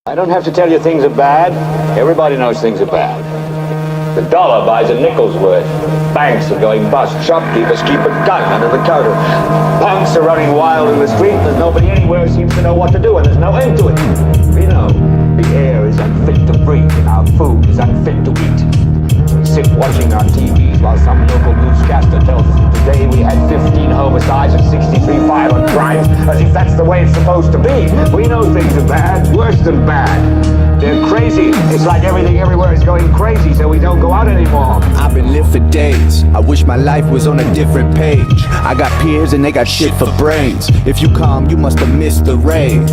I don't have to tell you things are bad. Everybody knows things are bad. The dollar buys a nickel's worth. Banks are going bust. Shopkeepers keep a gun under the counter. Punks are running wild in the street. There's nobody anywhere who seems to know what to do, and there's no end to it. We know the air is unfit to breathe, and our food is unfit to eat. We sit watching our TVs while some local newscaster tells us that today we had 15 homicides and 63 violent crimes, as if that's the way it's supposed to be. We know things are bad, worse than bad. They're crazy. It's like everything everywhere is going crazy, so we don't go out anymore. I've been lit for days. I wish my life was on a different page. I got peers and they got shit for brains. If you calm, you must have missed the rage.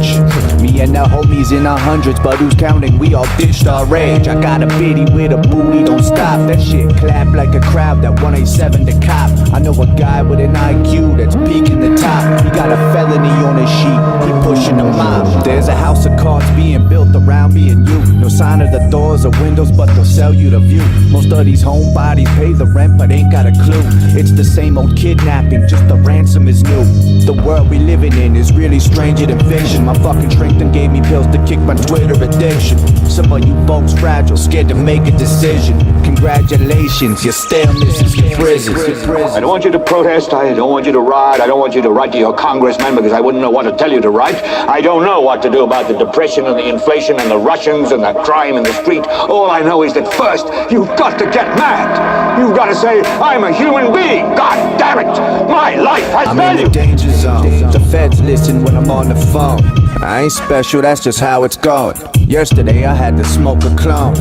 Me and the homies in our hundreds, but who's counting? We all ditched our rage. I got a biddy with a booty, don't stop. That shit clap like a crowd, that 187 to cop. I know a guy with an IQ that's peaking the top. He got a felony on his sheet, he pushing the mob. There's a house of cards being built around me and you. No sign of the doors or windows, but they'll sell you the view. Most of these homebodies pay the rent, but ain't got a clue. It's the same old kidnapping, just the ransom is new. The world we living in is really stranger than fiction. My fucking strength done gave me pills to kick my Twitter addiction. Some of you folks fragile, scared to make a decision. Congratulations, your staleness is your prison. I don't want you to protest, I don't want you to riot, I don't want you to write to your congressman because I wouldn't know what to tell you to write. I don't know what to do about the depression and the inflation and the Russians and the crime in the street. All I know is that first, you've got to get mad. You've got to say, I'm a human being. God damn it. My life has I'm value. in the danger zone. The feds listen when I'm on the phone. I ain't special, that's just how it's going. Yesterday I had to smoke a clone.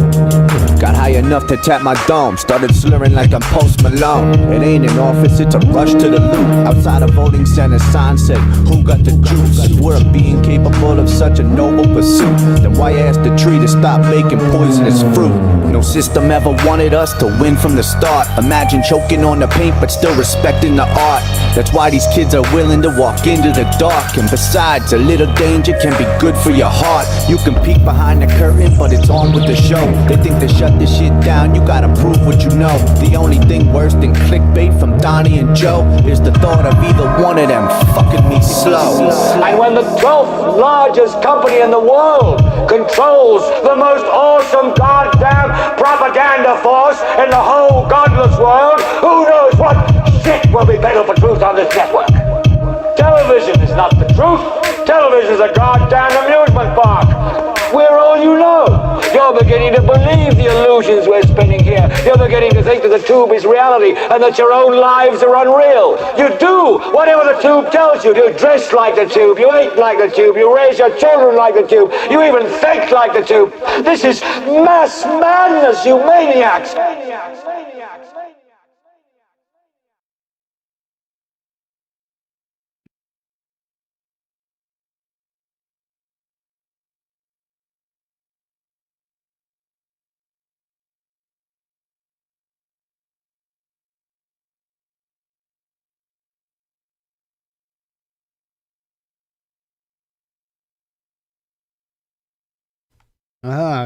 Got high enough to tap my dome. Started slurring like I'm Post Malone. It ain't an office, it's a rush to the loot. Outside a voting center, sign said, who got the juice? If we're a being capable of such a noble pursuit, then why ask the tree to stop making poisonous fruit? No system ever wanted us to win from the start. Imagine choking on the paint but still respecting the art. That's why these kids are willing to walk into the dark. And besides, a little danger can be good for your heart. You can peek behind the curtain, but it's on with the show. They think to shut this shit down, you gotta prove what you know. The only thing worse than clickbait from Donnie and Joe is the thought of either one of them fucking me slow. And when the 12th largest company in the world controls the most awesome goddamn propaganda force in the whole godless world, who knows what shit will be peddled for truth on this network? Television is not the truth. Television is a goddamn amusement park. We're all you know. You're beginning to believe the illusions we're spinning here. You're beginning to think that the tube is reality and that your own lives are unreal. You do whatever the tube tells you. You dress like the tube. You eat like the tube. You raise your children like the tube. You even think like the tube. This is mass madness, you maniacs.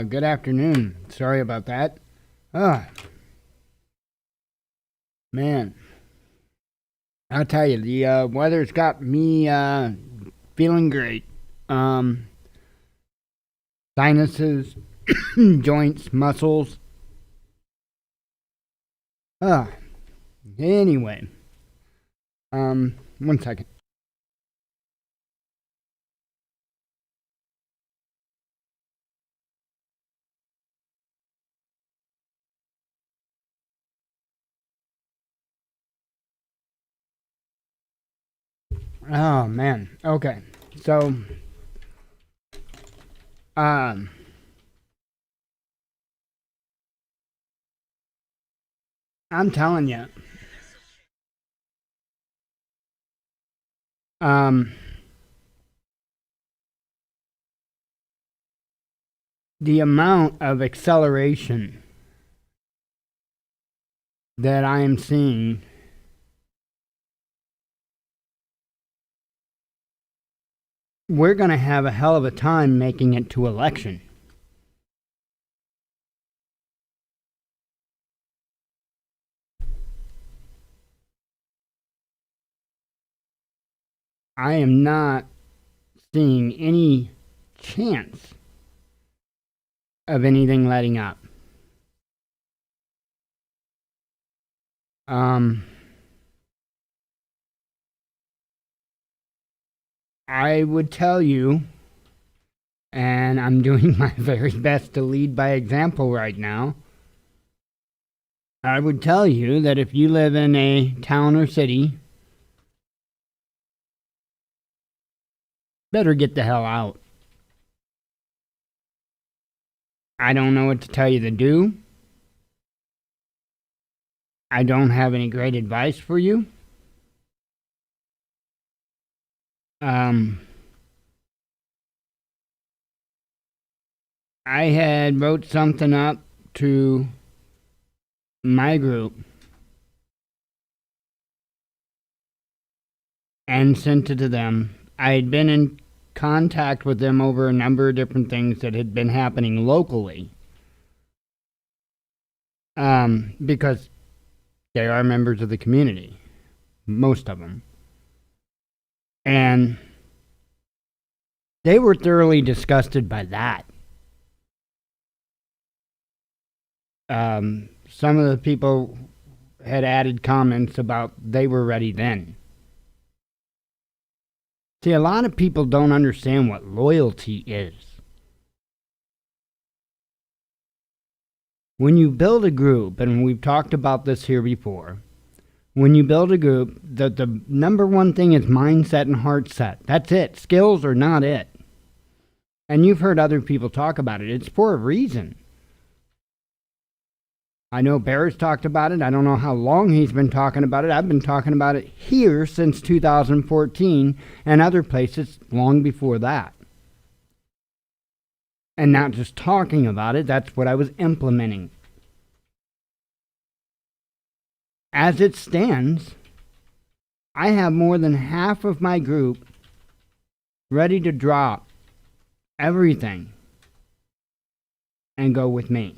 Good afternoon. Sorry about that. Man. I'll tell you, the weather's got me feeling great. Sinuses, joints, muscles. Anyway. 1 second. Oh man. Okay. So I'm telling you. The amount of acceleration that I am seeing we're going to have a hell of a time making it to election. I am not seeing any chance of anything letting up. I would tell you, and I'm doing my very best to lead by example right now, I would tell you that if you live in a town or city, better get the hell out. I don't know what to tell you to do. I don't have any great advice for you. I had wrote something up to my group and sent it to them. I had been in contact with them over a number of different things that had been happening locally. Because they are members of the community, most of them. And they were thoroughly disgusted by that. Some of the people had added comments about they were ready then. See, a lot of people don't understand what loyalty is. When you build a group, and we've talked about this here before, when you build a group, the number one thing is mindset and heart set. That's it. Skills are not it. And you've heard other people talk about it. It's for a reason. I know Bear's talked about it. I don't know how long he's been talking about it. I've been talking about it here since 2014 and other places long before that. And not just talking about it, that's what I was implementing. As it stands, I have more than half of my group ready to drop everything and go with me.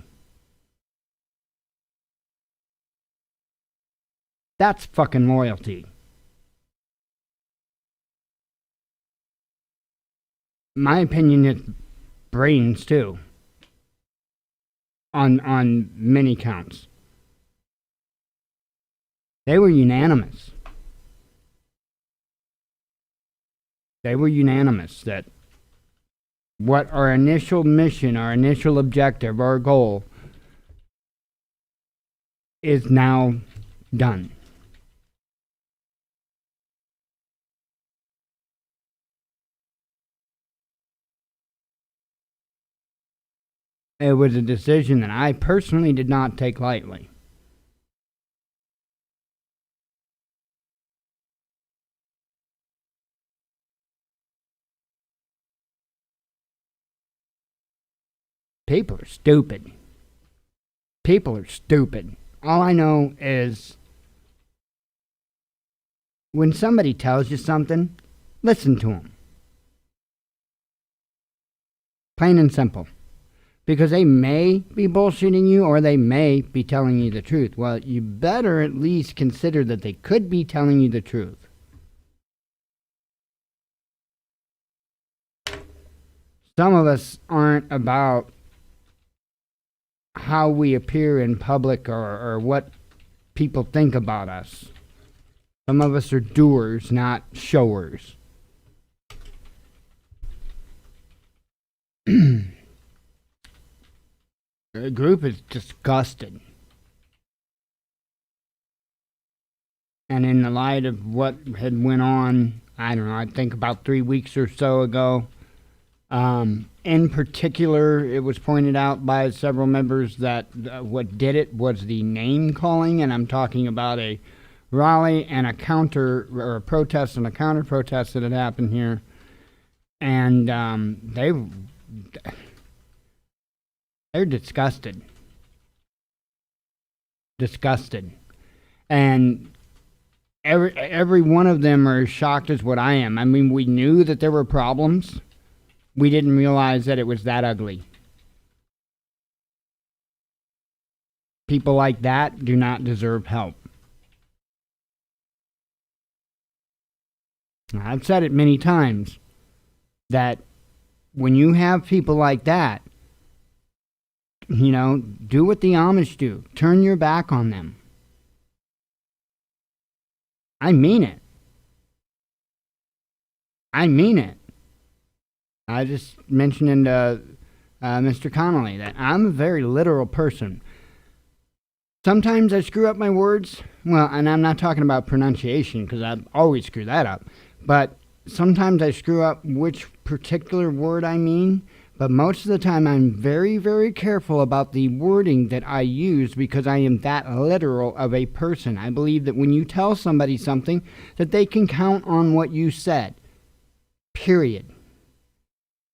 That's fucking loyalty. My opinion is brains too. On many counts. They were unanimous. They were unanimous that what our initial mission, our initial objective, our goal is now done. It was a decision that I personally did not take lightly. People are stupid. People are stupid. All I know is when somebody tells you something, listen to them. Plain and simple. Because they may be bullshitting you or they may be telling you the truth. Well, you better at least consider that they could be telling you the truth. Some of us aren't about how we appear in public or what people think about us. Some of us are doers, not showers. The group is disgusted. And in the light of what had went on, I don't know, I think about 3 weeks or so ago, in particular, it was pointed out by several members that what did it was the name calling, and I'm talking about a rally and a counter, or a protest and a counter protest that had happened here. And they're disgusted. Disgusted. And every one of them are as shocked as what I am. I mean, we knew that there were problems. We didn't realize that it was that ugly. People like that do not deserve help. I've said it many times that when you have people like that, do what the Amish do. Turn your back on them. I mean it. I mean it. I just mentioned to Mr. Connolly that I'm a very literal person. Sometimes I screw up my words. Well, and I'm not talking about pronunciation because I always screw that up. But sometimes I screw up which particular word I mean. But most of the time I'm very, very careful about the wording that I use because I am that literal of a person. I believe that when you tell somebody something, that they can count on what you said. Period.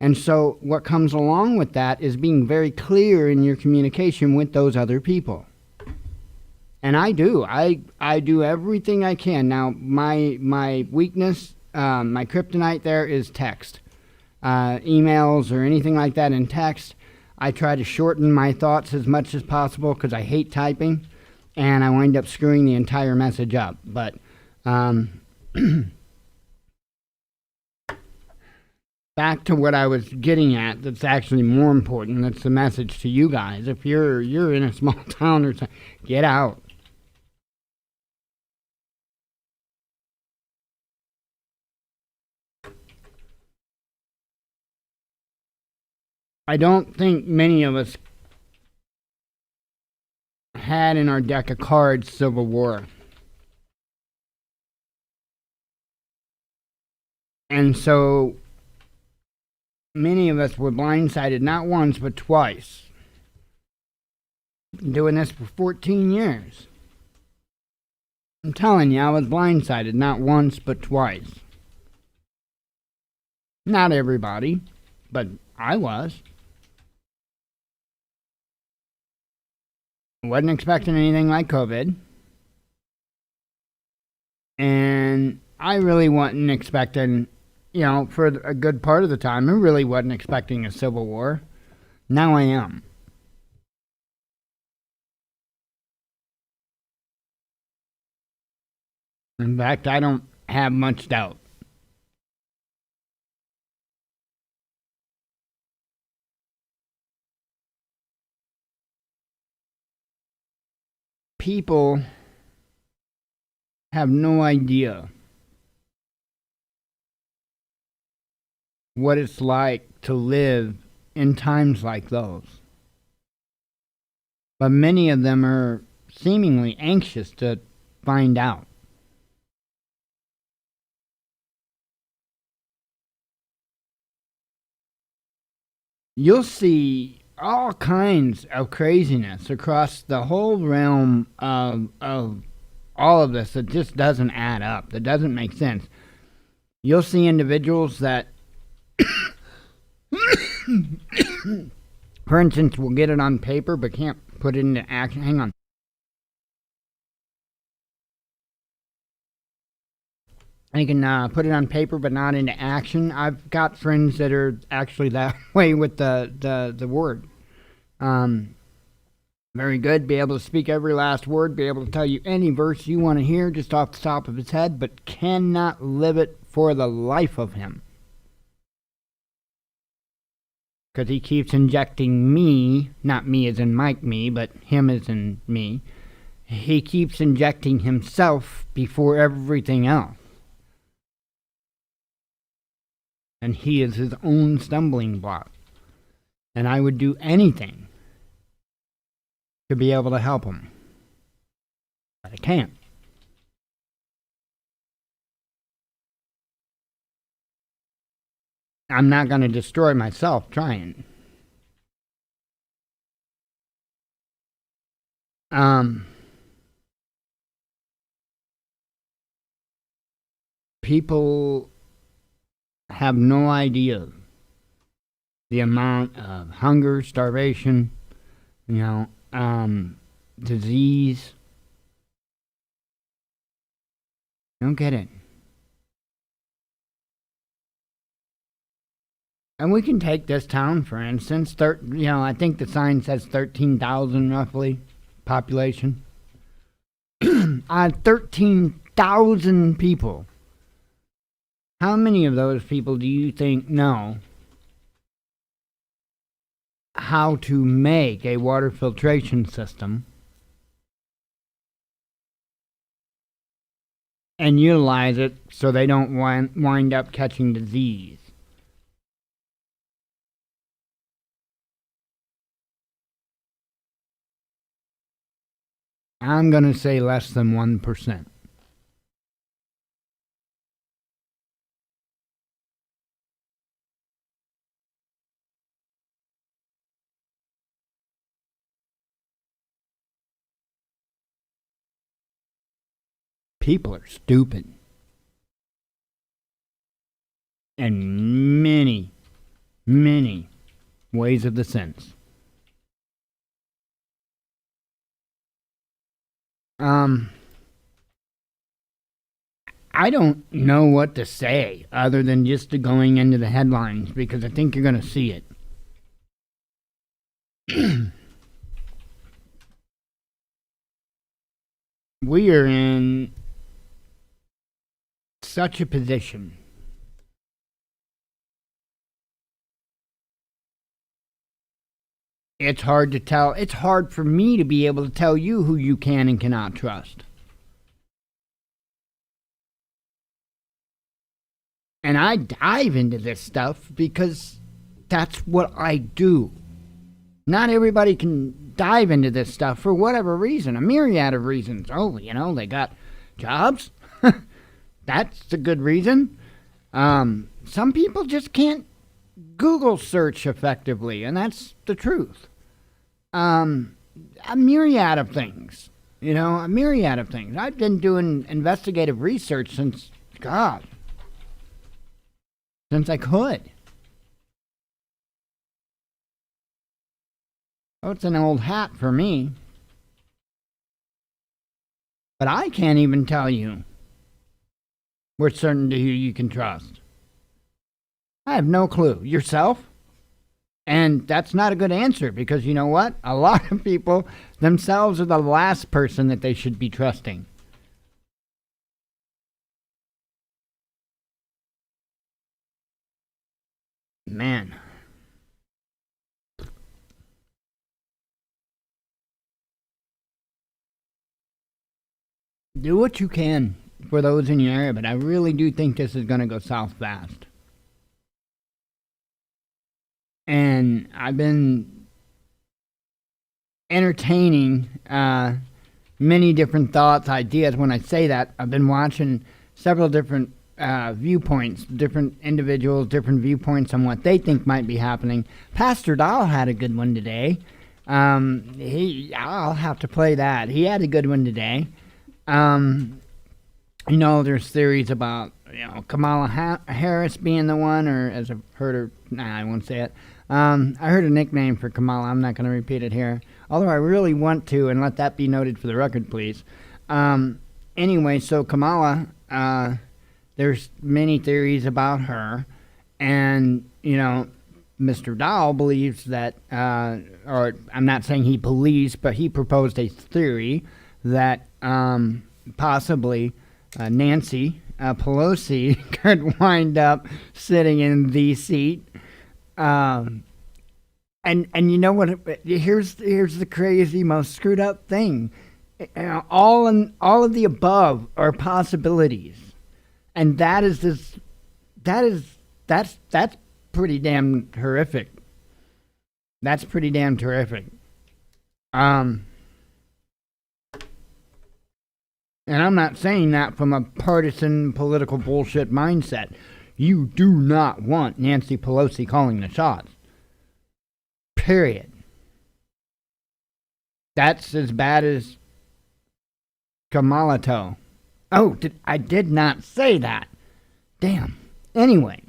And so what comes along with that is being very clear in your communication with those other people. And I do. I do everything I can. Now, my weakness, my kryptonite there is text. Emails or anything like that in text, I try to shorten my thoughts as much as possible because I hate typing, and I wind up screwing the entire message up. But back to what I was getting at, that's actually more important. That's the message to you guys. If you're in a small town or something, get out. I don't think many of us had in our deck of cards Civil War. And so many of us were blindsided not once but twice. Been doing this for 14 years. I'm telling you, I was blindsided not once but twice. Not everybody, but I was. Wasn't expecting anything like COVID. And I really wasn't expecting, for a good part of the time, I really wasn't expecting a civil war. Now I am. In fact, I don't have much doubt. People have no idea what it's like to live in times like those. But many of them are seemingly anxious to find out. You'll see all kinds of craziness across the whole realm of all of this that just doesn't add up, that doesn't make sense. You'll see individuals that, for instance, will get it on paper but can't put it into action. Hang on. They can put it on paper but not into action. I've got friends that are actually that way with the word. Very good. Be able to speak every last word. Be able to tell you any verse you want to hear just off the top of his head, but cannot live it for the life of him. Because he keeps injecting me, not me as in Mike me, but him as in me. He keeps injecting himself before everything else. And he is his own stumbling block. And I would do anything to be able to help him. But I can't. I'm not going to destroy myself trying. People have no idea the amount of hunger, starvation, disease. Don't get it. And we can take this town, for instance. I think the sign says 13,000 roughly population. 13,000 people. How many of those people do you think know how to make a water filtration system and utilize it so they don't wind up catching disease. I'm going to say less than 1%. People are stupid. And many, many ways of the sense. I don't know what to say other than just going into the headlines because I think you're going to see it. We are in such a position. It's hard to tell. It's hard for me to be able to tell you who you can and cannot trust. And I dive into this stuff because that's what I do. Not everybody can dive into this stuff for whatever reason, a myriad of reasons. Oh, they got jobs. That's a good reason. Some people just can't Google search effectively, and that's the truth. A myriad of things. A myriad of things. I've been doing investigative research since I could. Oh, it's an old hat for me. But I can't even tell you with certainty who you can trust. I have no clue. Yourself? And that's not a good answer because you know what? A lot of people themselves are the last person that they should be trusting. Man. Do what you can for those in your area, but I really do think this is going to go south fast. And I've been entertaining many different thoughts, ideas. When I say that, I've been watching several different viewpoints, different individuals, different viewpoints on what they think might be happening. Pastor Dahl had a good one today. I'll have to play that. He had a good one today. There's theories about Kamala Harris being the one, or as I've heard her. Nah, I won't say it. I heard a nickname for Kamala. I'm not going to repeat it here, although I really want to, and let that be noted for the record, please. Anyway, so Kamala, there's many theories about her, and Mr. Dahl believes that, or I'm not saying he believes, but he proposed a theory that possibly Nancy Pelosi could wind up sitting in the seat. And you know what? Here's the crazy, most screwed up thing. All of the above are possibilities, and that's pretty damn horrific. That's pretty damn terrific. And I'm not saying that from a partisan political bullshit mindset. You do not want Nancy Pelosi calling the shots. Period. That's as bad as Kamala Toe. Oh, I did not say that. Damn. Anyway.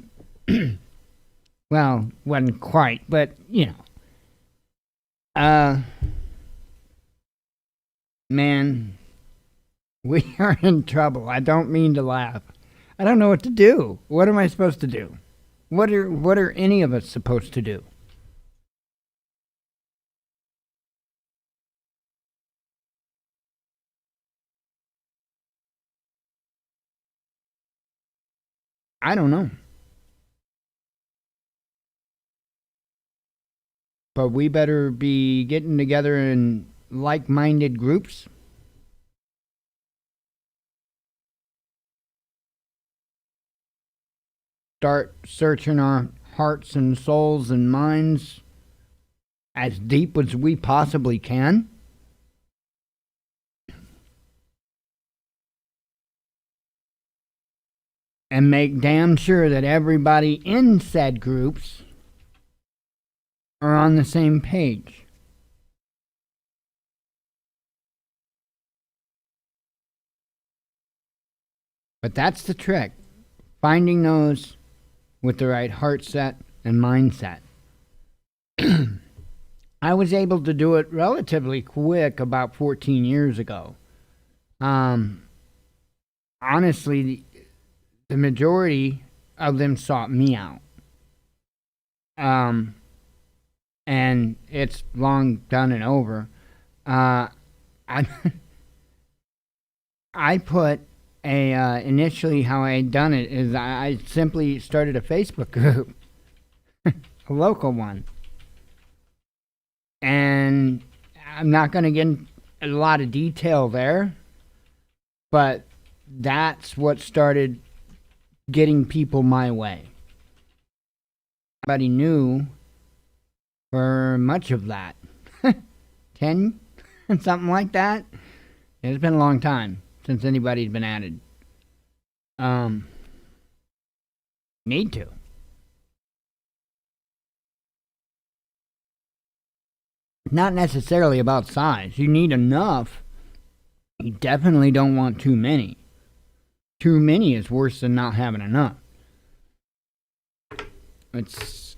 Well, wasn't quite, but, man, we are in trouble. I don't mean to laugh. I don't know what to do. What am I supposed to do? What are any of us supposed to do? I don't know. But we better be getting together in like-minded groups. Start searching our hearts and souls and minds as deep as we possibly can. And make damn sure that everybody in said groups are on the same page. But that's the trick. Finding those with the right heart set and mindset. I was able to do it relatively quick about 14 years ago. Honestly, the majority of them sought me out. And it's long done and over. I put initially how I had done it is I simply started a Facebook group, a local one. And I'm not going to get into a lot of detail there, but that's what started getting people my way. Nobody knew for much of that. 10, something like that. It's been a long time since anybody's been added. Need to. Not necessarily about size. You need enough. You definitely don't want too many. Too many is worse than not having enough. It's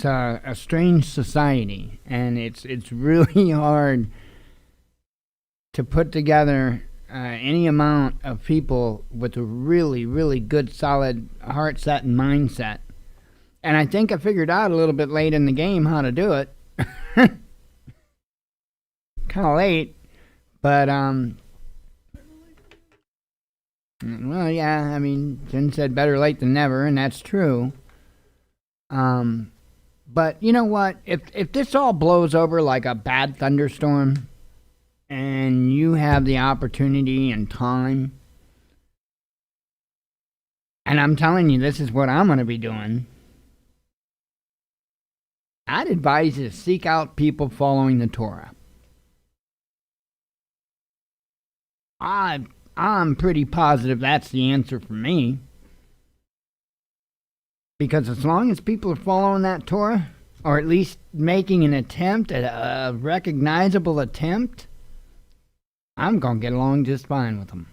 a strange society, and it's really hard to put together any amount of people with a really, really good, solid heart set and mindset. And I think I figured out a little bit late in the game how to do it. Kind of late, but well, yeah, I mean, Jen said better late than never, and that's true. But you know what? If this all blows over like a bad thunderstorm, and you have the opportunity and time, and I'm telling you, this is what I'm going to be doing, I'd advise you to seek out people following the Torah. I'm pretty positive that's the answer for me. Because as long as people are following that Torah, or at least making an attempt at a recognizable attempt, I'm going to get along just fine with them.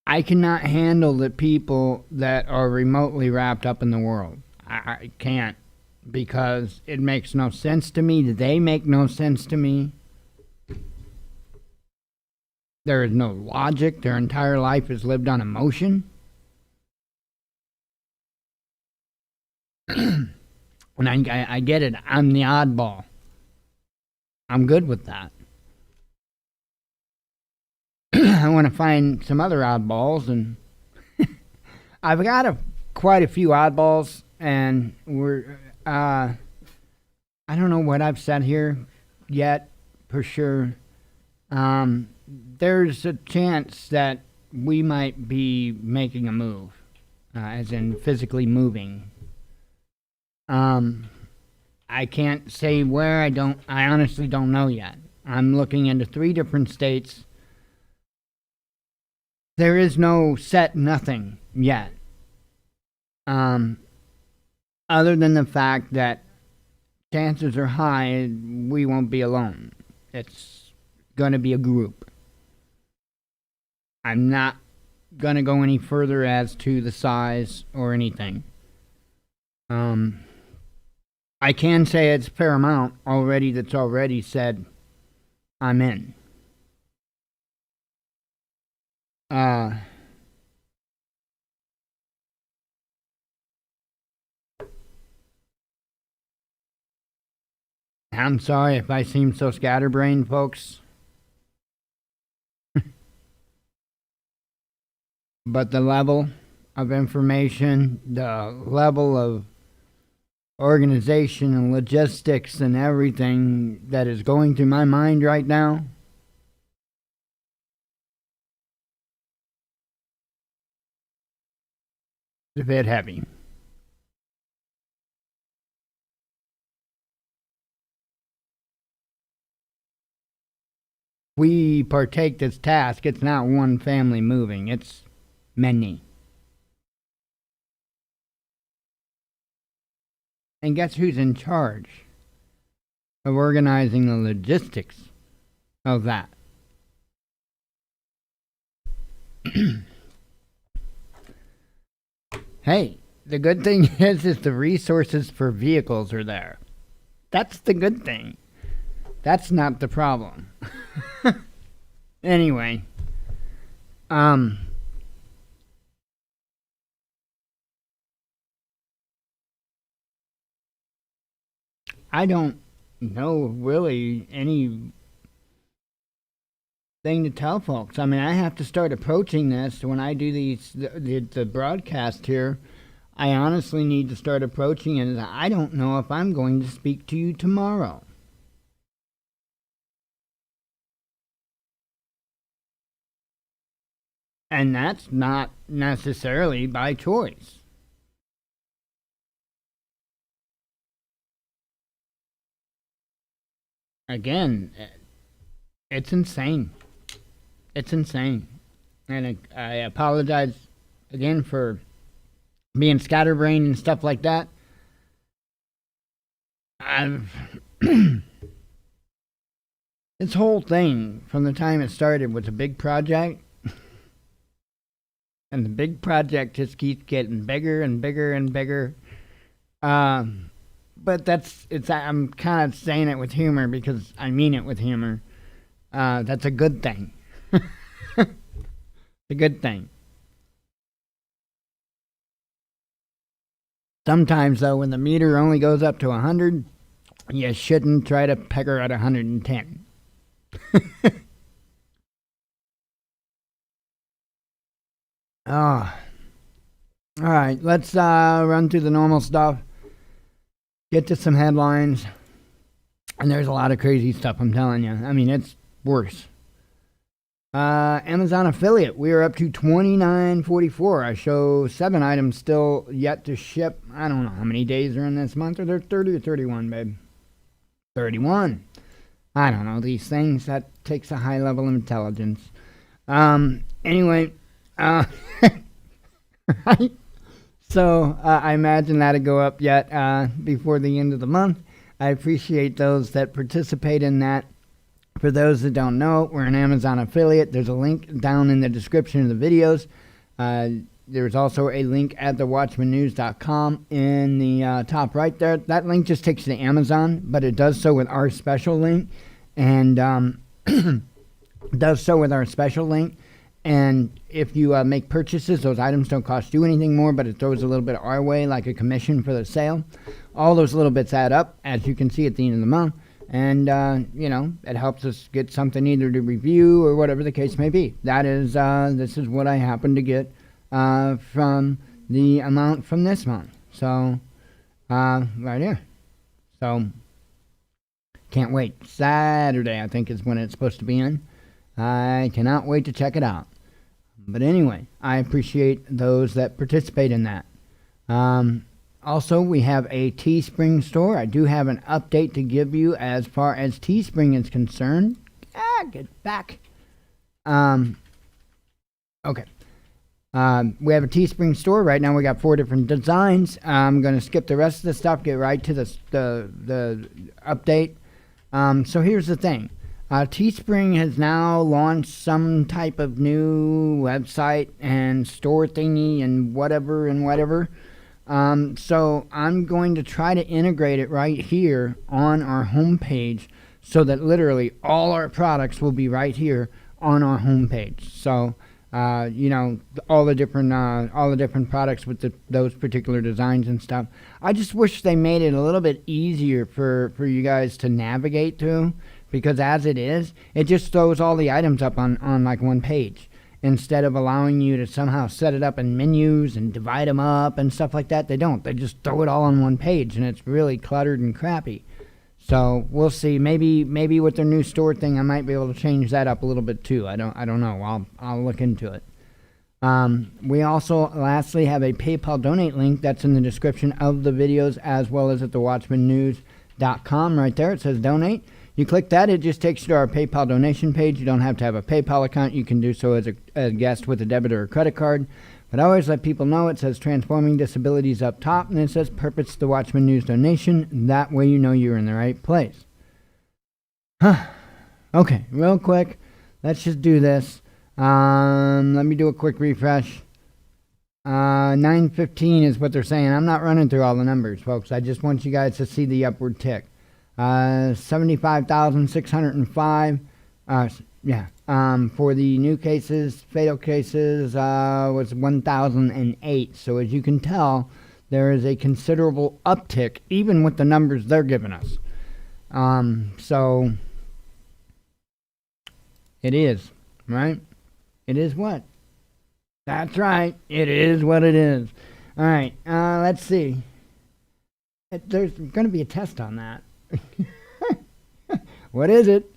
I cannot handle the people that are remotely wrapped up in the world. I can't, because it makes no sense to me. They make no sense to me. There is no logic. Their entire life is lived on emotion. And I get it. I'm the oddball. I'm good with that. I want to find some other oddballs, and I've got quite a few oddballs, and we're I don't know what I've said here yet for sure. There's a chance that we might be making a move, as in physically moving. I can't say where. I honestly don't know yet. I'm looking into 3 different states. There is no set nothing yet. Other than the fact that chances are high we won't be alone. It's going to be a group. I'm not going to go any further as to the size or anything. I can say it's a fair amount already that's already said I'm in. I'm sorry if I seem so scatterbrained, folks. But the level of information, the level of organization and logistics and everything that is going through my mind right now. It's a bit heavy. We partake this task. It's not one family moving, it's many. And guess who's in charge of organizing the logistics of that? Hey, the good thing is the resources for vehicles are there. That's the good thing. That's not the problem. Anyway, I don't know really anything to tell folks. I mean, I have to start approaching this when I do the broadcast here. I honestly need to start approaching it as I don't know if I'm going to speak to you tomorrow. And that's not necessarily by choice. Again, it's insane. It's insane. And I apologize again for being scatterbrained and stuff like that. This whole thing, from the time it started, was a big project. And the big project just keeps getting bigger and bigger and bigger. But I'm kind of saying it with humor because I mean it with humor. That's a good thing. It's a good thing. Sometimes, though, when the meter only goes up to 100, you shouldn't try to peg her at 110. All right, let's run through the normal stuff. Get to some headlines. And there's a lot of crazy stuff, I'm telling you. I mean, it's worse. Amazon affiliate. We are up to $29.44. I show 7 items still yet to ship. I don't know how many days are in this month. Are there 30 or 31, babe? 31. I don't know these things. That takes a high level of intelligence. Anyway. Right? So I imagine that'll go up yet before the end of the month. I appreciate those that participate in that. For those that don't know, we're an Amazon affiliate. There's a link down in the description of the videos. There's also a link at thewatchmannews.com in the top right there. That link just takes you to Amazon, but it does so with our special link. And does so with our special link. And if you make purchases, those items don't cost you anything more, but it throws a little bit our way, like a commission for the sale. All those little bits add up, as you can see at the end of the month. And, it helps us get something either to review or whatever the case may be. That is, this is what I happen to get from the amount from this month. So, right here. So, can't wait. Saturday, I think, is when it's supposed to be in. I cannot wait to check it out. But anyway, I appreciate those that participate in that. Also, we have a Teespring store. I do have an update to give you as far as Teespring is concerned. Get back. Okay. We have a Teespring store. Right now we got 4 different designs. I'm going to skip the rest of the stuff, get right to the update. So here's the thing. Teespring has now launched some type of new website and store thingy and whatever. So I'm going to try to integrate it right here on our homepage so that literally all our products will be right here on our homepage. So, all the different products with those particular designs and stuff. I just wish they made it a little bit easier for you guys to navigate through. Because as it is, it just throws all the items up on like one page. instead of allowing you to somehow set it up in menus and divide them up and stuff like that. They don't. They just throw it all on one page, and it's really cluttered and crappy. So we'll see. Maybe with their new store thing, I might be able to change that up a little bit too. I don't know. I'll look into it. We also lastly have a PayPal donate link that's in the description of the videos, as well as at the WatchmanNews.com. Right there, it says donate. You click that, it just takes you to our PayPal donation page. You don't have to have a PayPal account. You can do so as a guest with a debit or a credit card. But I always let people know it says Transforming Disabilities up top, and it says Purpose the Watchman News donation. That way you know you're in the right place. Okay, real quick, let's just do this. Let me do a quick refresh. 9:15 is what they're saying. I'm not running through all the numbers, folks. I just want you guys to see the upward tick. 75,605. For the new cases, fatal cases, was 1,008. So as you can tell, there is a considerable uptick, even with the numbers they're giving us. So it is, right? It is what? That's right. It is what it is. All right. Let's see. There's going to be a test on that. What is it?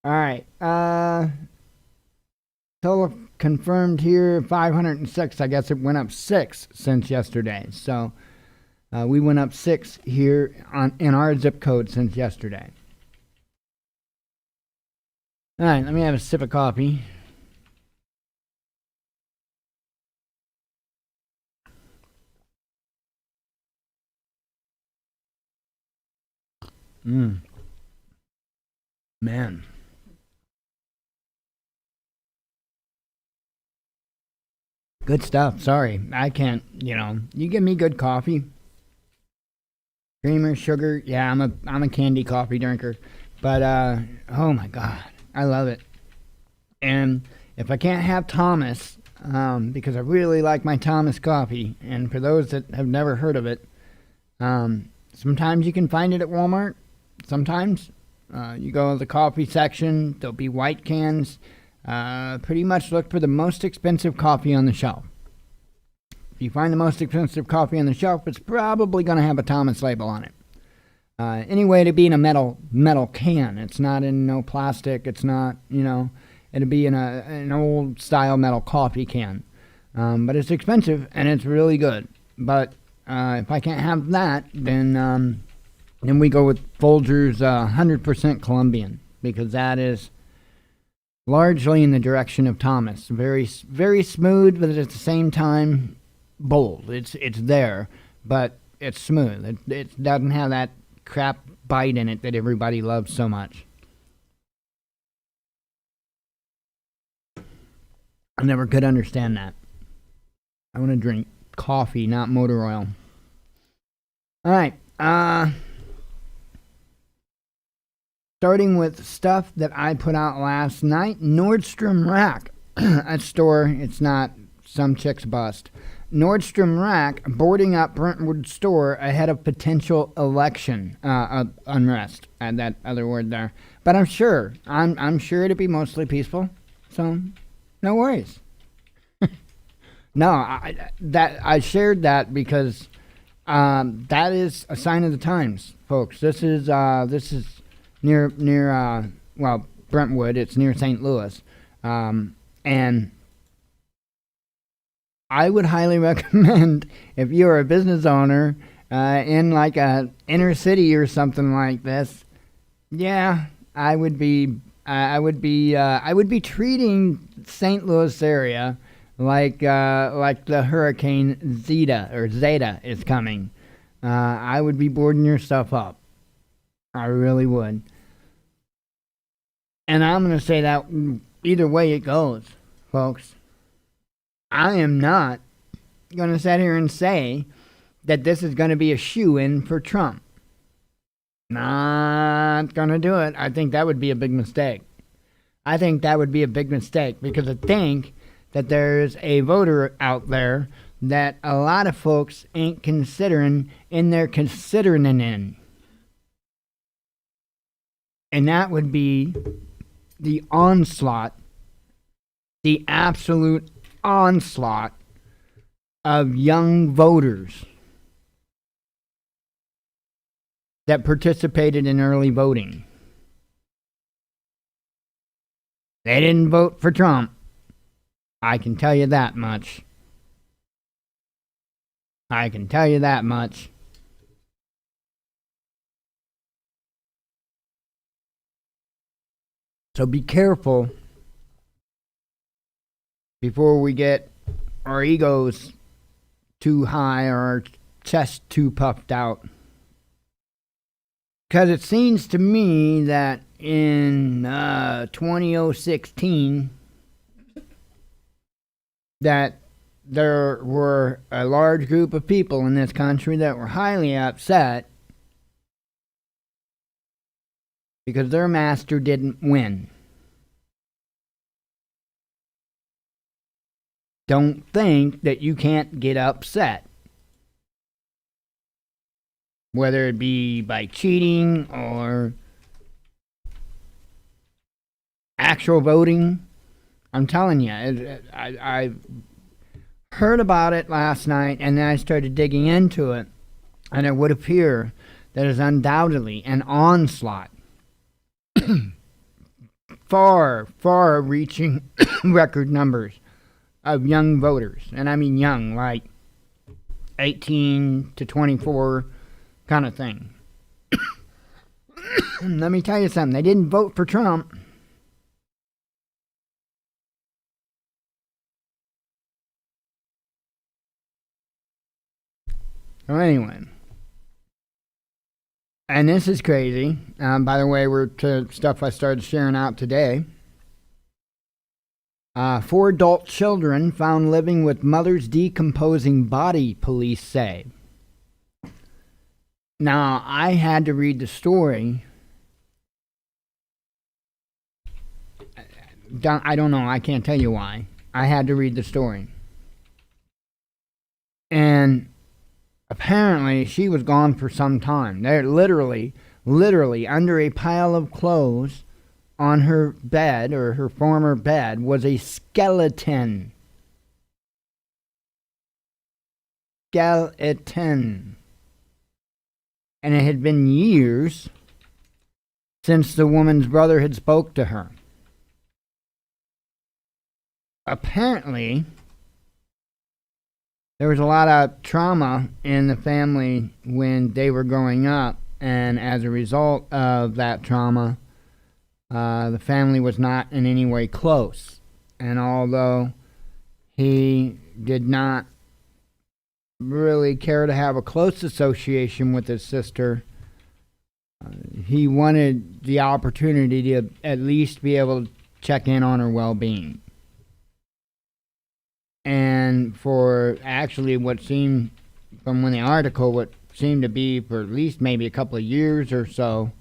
All right. Total confirmed here, 506. I guess it went up 6 since yesterday. So we went up 6 here in our zip code since yesterday. All right, let me have a sip of coffee. Man. Good stuff. Sorry, I can't, you give me good coffee. Creamer, sugar. Yeah, I'm a candy coffee drinker. But oh my God, I love it. And if I can't have Thomas, because I really like my Thomas coffee, and for those that have never heard of it, sometimes you can find it at Walmart. Sometimes you go to the coffee section, there'll be white cans. Pretty much look for the most expensive coffee on the shelf. If you find the most expensive coffee on the shelf, it's probably going to have a Thomas label on it. Anyway, it'd be in a metal can. It's not in no plastic. It's not, it'd be in an old style metal coffee can. But it's expensive and it's really good. But if I can't have that, then we go with Folgers 100% Colombian, because that is largely in the direction of Thomas. Very, very smooth, but at the same time bold. It's there, but it's smooth. It doesn't have that crap bite in it that everybody loves so much. I never could understand that. I want to drink coffee, not motor oil. All right. Starting with stuff that I put out last night, Nordstrom Rack, a store, it's not some chick's bust. Nordstrom Rack boarding up Brentwood store ahead of potential election unrest. Add that other word there. But I'm sure it'd be mostly peaceful, so no worries. No, I shared that because that is a sign of the times, folks. This is near Brentwood. It's near St. Louis, and I would highly recommend, if you're a business owner in like a inner city or something like this. Yeah, I would be treating St. Louis area like the Hurricane Zeta is coming. I would be boarding your stuff up. I really would. And I'm going to say that either way it goes, folks. I am not going to sit here and say that this is going to be a shoo-in for Trump. Not going to do it. I think that would be a big mistake. I think that would be a big mistake because I think that there's a voter out there that a lot of folks ain't considering, and they're considering in. And that would be the onslaught the absolute onslaught of young voters that participated in early voting. They didn't vote for Trump. I can tell you that much. I can tell you that much. So be careful before we get our egos too high or our chest too puffed out. Because it seems to me that in 2016 that there were a large group of people in this country that were highly upset because their master didn't win. Don't think that you can't get upset, whether it be by cheating or actual voting. I'm telling you, I heard about it last night, and then I started digging into it, and it would appear that is undoubtedly an onslaught, far-reaching record numbers of young voters, and I mean young, like 18 to 24 kind of thing. Let me tell you something. They didn't vote for Trump. So anyway, and this is crazy. By the way, we're to stuff I started sharing out today. 4 adult children found living with mother's decomposing body, police say. Now, I had to read the story. I don't know. I can't tell you why. I had to read the story. And apparently, she was gone for some time. They're literally under a pile of clothes on her bed, or her former bed, was a skeleton. Skeleton. And it had been years since the woman's brother had spoke to her. Apparently, there was a lot of trauma in the family when they were growing up, and as a result of that trauma, the family was not in any way close. And although he did not really care to have a close association with his sister, he wanted the opportunity to at least be able to check in on her well-being. And for actually what seemed, from when the article, what seemed to be for at least maybe a couple of years or so,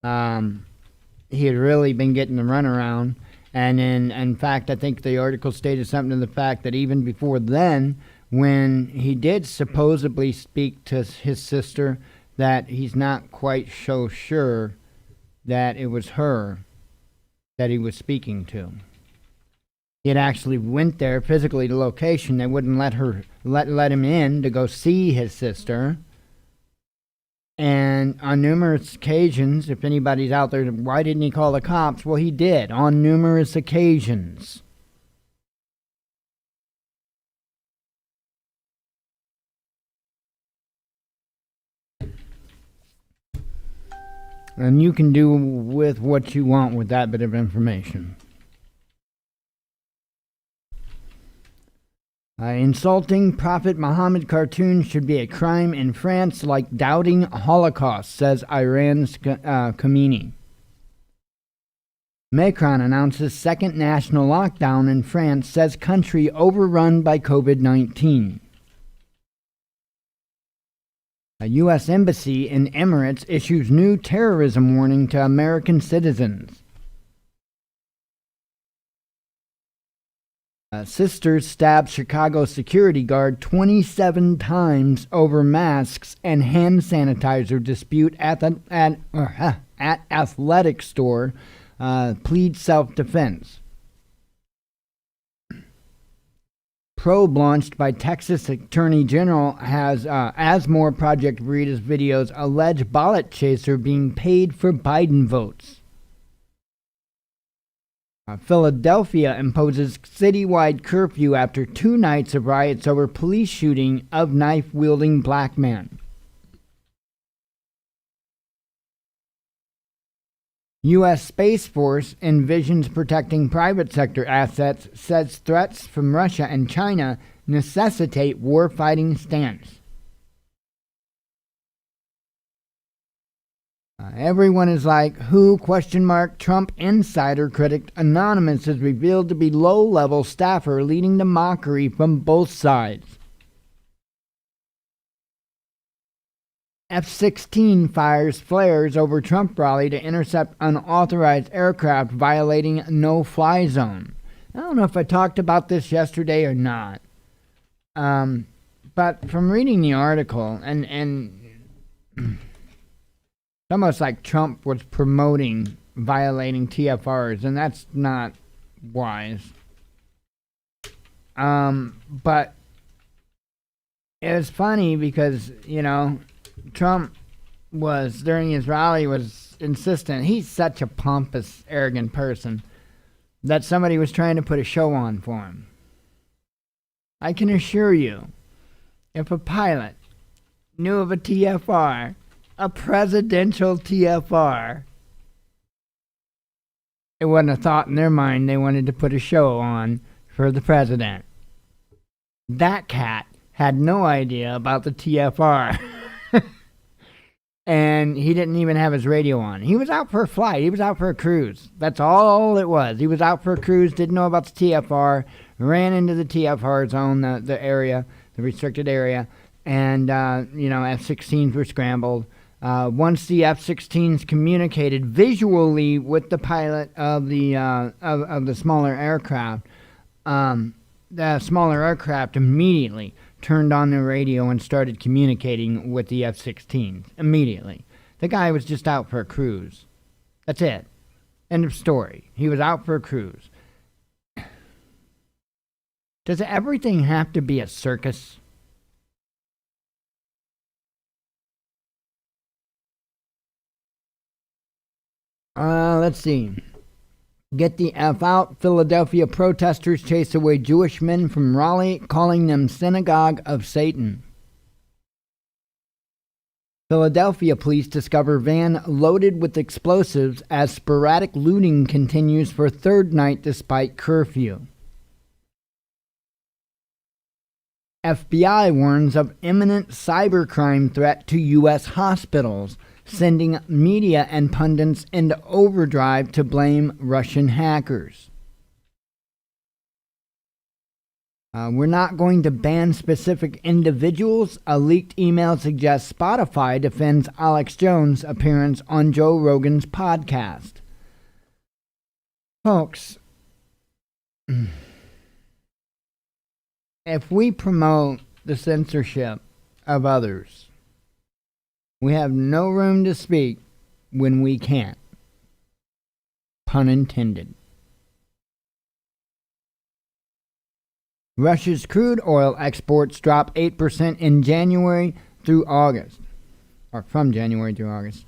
he had really been getting the runaround. And in fact, I think the article stated something to the fact that even before then, when he did supposedly speak to his sister, that he's not quite so sure that it was her that he was speaking to. He had actually went there physically to location. They wouldn't let him in to go see his sister. And on numerous occasions, if anybody's out there, why didn't he call the cops? Well, he did on numerous occasions. And you can do with what you want with that bit of information. Insulting Prophet Muhammad cartoons should be a crime in France like doubting Holocaust, says Iran's Khomeini. Macron announces second national lockdown in France, says country overrun by COVID-19. A U.S. embassy in Emirates issues new terrorism warning to American citizens. Sisters stab Chicago security guard 27 times over masks and hand sanitizer dispute at athletic store. Plead self-defense. probe launched by Texas Attorney General has, as more Project Veritas videos allege ballot chaser being paid for Biden votes. Philadelphia imposes citywide curfew after 2 nights of riots over police shooting of knife-wielding black man. U.S. Space Force envisions protecting private sector assets, says threats from Russia and China necessitate war-fighting stance. Everyone is like, who, ? Trump insider critic Anonymous is revealed to be low-level staffer leading to mockery from both sides. F-16 fires flares over Trump rally to intercept unauthorized aircraft violating no-fly zone. I don't know if I talked about this yesterday or not. But from reading the article, and it's almost like Trump was promoting violating TFRs, and that's not wise. But it was funny because, Trump was, during his rally, was insistent. He's such a pompous, arrogant person that somebody was trying to put a show on for him. I can assure you, if a pilot knew of a TFR, a presidential TFR, it wasn't a thought in their mind they wanted to put a show on for the president. That cat had no idea about the TFR. And he didn't even have his radio on. He was out for a flight. He was out for a cruise. That's all it was. He was out for a cruise, didn't know about the TFR, ran into the TFR zone, the area, the restricted area, and, F-16s were scrambled. Once the F-16s communicated visually with the pilot of the smaller aircraft, the smaller aircraft immediately turned on the radio and started communicating with the F-16s immediately. The guy was just out for a cruise. That's it. End of story. He was out for a cruise. Does everything have to be a circus? Let's see. Get the F out. Philadelphia protesters chase away Jewish men from Raleigh, calling them synagogue of Satan. Philadelphia police discover van loaded with explosives as sporadic looting continues for third night despite curfew. FBI warns of imminent cybercrime threat to U.S. hospitals, sending media and pundits into overdrive to blame Russian hackers. We're not going to ban specific individuals. A leaked email suggests Spotify defends Alex Jones' appearance on Joe Rogan's podcast. Folks, if we promote the censorship of others, we have no room to speak when we can't. Pun intended. Russia's crude oil exports dropped 8% in January through August. Or from January through August.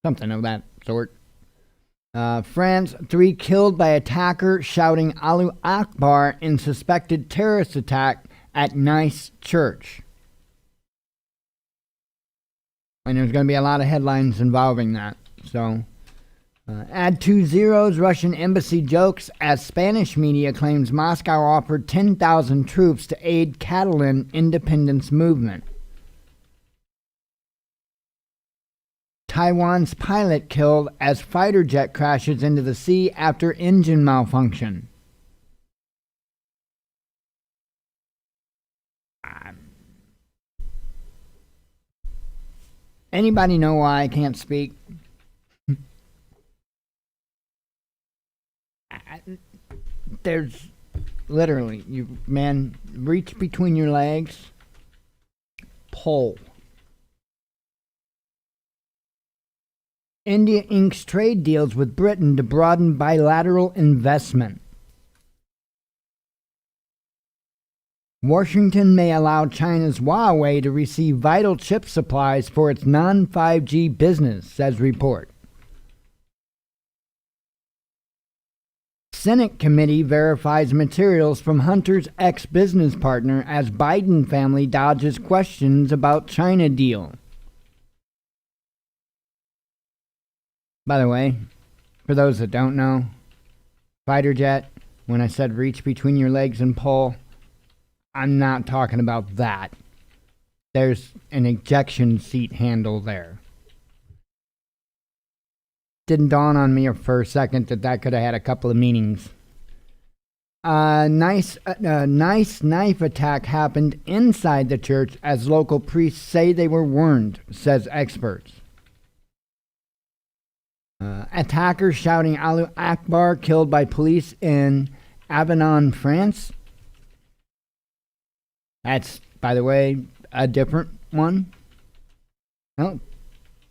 Something of that sort. France, 3 killed by attacker shouting Allahu Akbar in suspected terrorist attack at Nice church. And there's going to be a lot of headlines involving that. So, add 2 zeros. Russian embassy jokes as Spanish media claims Moscow offered 10,000 troops to aid Catalan independence movement. Taiwan's pilot killed as fighter jet crashes into the sea after engine malfunction. Anybody know why I can't speak? There's literally, reach between your legs, pull. India inks trade deals with Britain to broaden bilateral investment. Washington may allow China's Huawei to receive vital chip supplies for its non-5G business, says report. Senate committee verifies materials from Hunter's ex-business partner as Biden family dodges questions about China deal. By the way, for those that don't know, fighter jet, when I said reach between your legs and pull, I'm not talking about that. There's an ejection seat handle there. Didn't dawn on me for a second that could have had a couple of meanings. Nice knife attack happened inside the church as local priests say they were warned, says experts. Attackers shouting Allahu Akbar killed by police in Avignon, France. That's, by the way, a different one. Oh,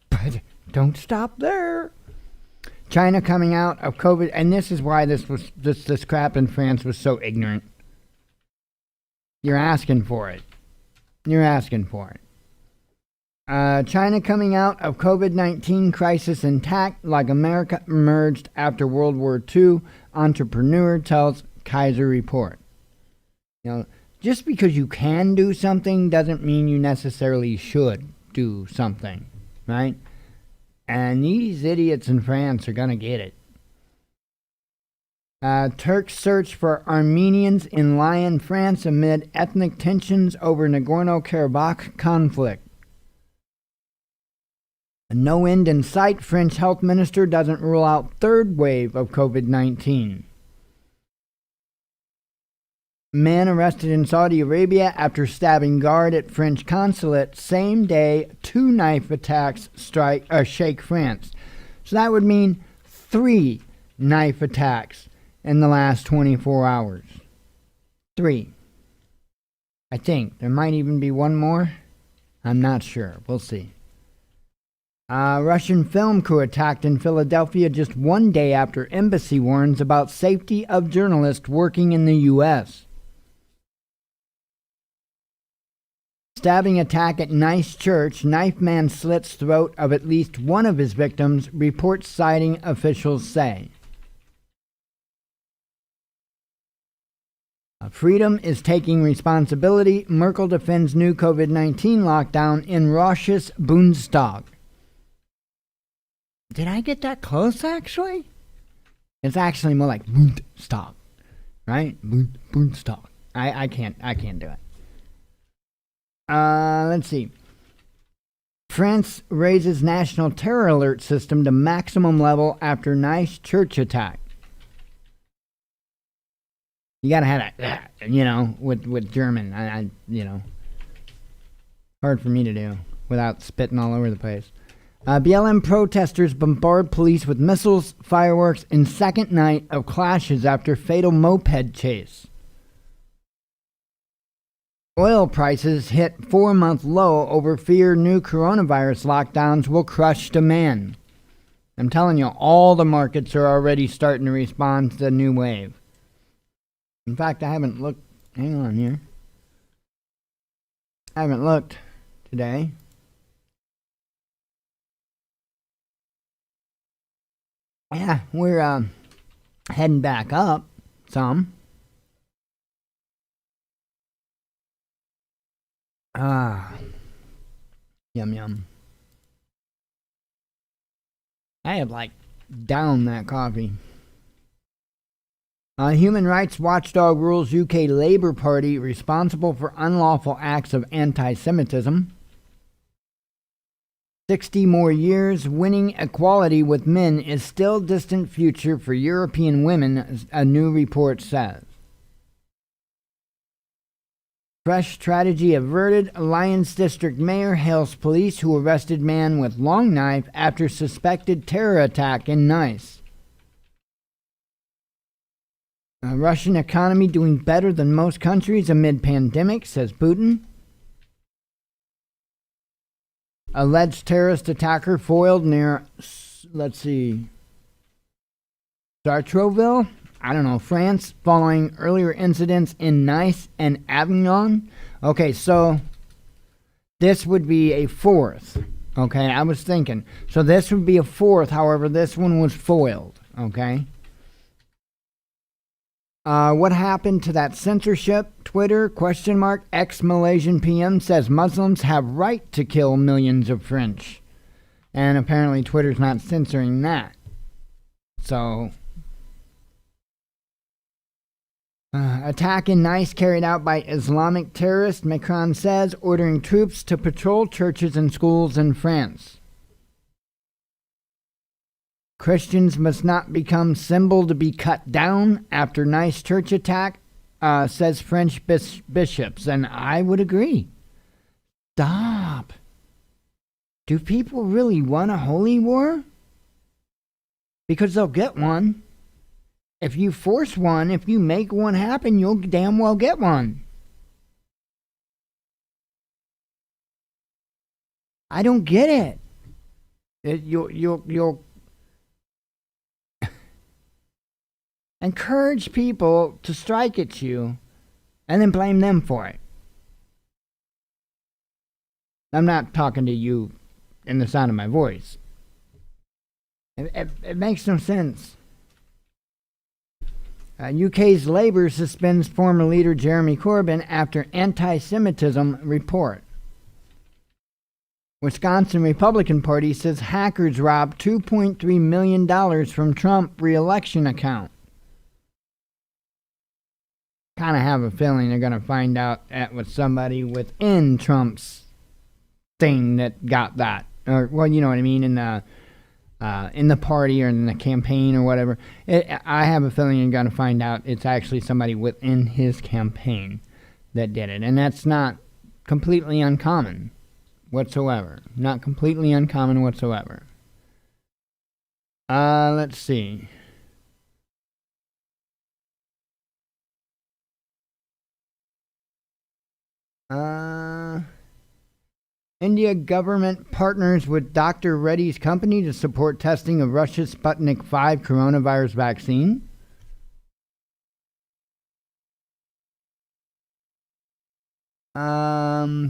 but don't stop there. China coming out of COVID, and this is why this crap in France was so ignorant. You're asking for it. You're asking for it. China coming out of COVID-19 crisis intact, like America emerged after World War II. Entrepreneur tells Kaiser Report. You know, just because you can do something doesn't mean you necessarily should do something, right? And these idiots in France are gonna get it. Turks search for Armenians in Lyon, France amid ethnic tensions over Nagorno-Karabakh conflict. No end in sight, French health minister doesn't rule out third wave of COVID-19. Man arrested in Saudi Arabia after stabbing guard at French consulate. Same day, 2 knife attacks shake France. So that would mean 3 knife attacks in the last 24 hours. 3. I think. There might even be one more. I'm not sure. We'll see. Russian film crew attacked in Philadelphia just 1 day after embassy warns about safety of journalists working in the U.S. Stabbing attack at Nice Church. Knife man slits throat of at least one of his victims, reports citing officials say. Freedom is taking responsibility. Merkel defends new COVID-19 lockdown in Russia's Bundestag. Did I get that close, actually? It's actually more like Bundestag, right? Bundestag. I can't do it. Let's see. France raises national terror alert system to maximum level after Nice church attack. You gotta have that, with German. Hard for me to do without spitting all over the place. BLM protesters bombard police with missiles, fireworks, in second night of clashes after fatal moped chase. Oil prices hit 4-month low over fear new coronavirus lockdowns will crush demand. I'm telling you, all the markets are already starting to respond to the new wave. In fact, I haven't looked. Hang on here. I haven't looked today. Yeah, we're heading back up some. Yum. I have down that coffee. Human rights watchdog rules UK Labour Party responsible for unlawful acts of anti-Semitism. 60 more years, winning equality with men is still distant future for European women, a new report says. Fresh tragedy averted. Lyons District Mayor hails police who arrested man with long knife after suspected terror attack in Nice. Russian economy doing better than most countries amid pandemic, says Putin. Alleged terrorist attacker foiled near, Sartroville? I don't know, France following earlier incidents in Nice and Avignon. Okay, so this would be a fourth. Okay, I was thinking. So this would be a fourth, however, this one was foiled. Okay. What happened to that censorship? Twitter, ? Ex-Malaysian PM says Muslims have right to kill millions of French. And apparently Twitter's not censoring that. So, attack in Nice carried out by Islamic terrorists, Macron says, ordering troops to patrol churches and schools in France. Christians must not become symbol to be cut down after Nice church attack, says French bishops. And I would agree. Stop. Do people really want a holy war? Because they'll get one. If you force one, if you make one happen, you'll damn well get one. I don't get it. You'll encourage people to strike at you and then blame them for it. I'm not talking to you in the sound of my voice. It makes no sense. UK's Labour suspends former leader Jeremy Corbyn after anti-Semitism report. Wisconsin Republican Party says hackers robbed $2.3 million from Trump re-election account. Kind of have a feeling they're going to find out that was somebody within Trump's thing that got that. Or, well, you know what I mean, in the party or in the campaign or whatever. I have a feeling you're going to find out it's actually somebody within his campaign that did it. And that's not completely uncommon whatsoever. Not completely uncommon whatsoever. Let's see. India government partners with Dr. Reddy's company to support testing of Russia's Sputnik 5 coronavirus vaccine.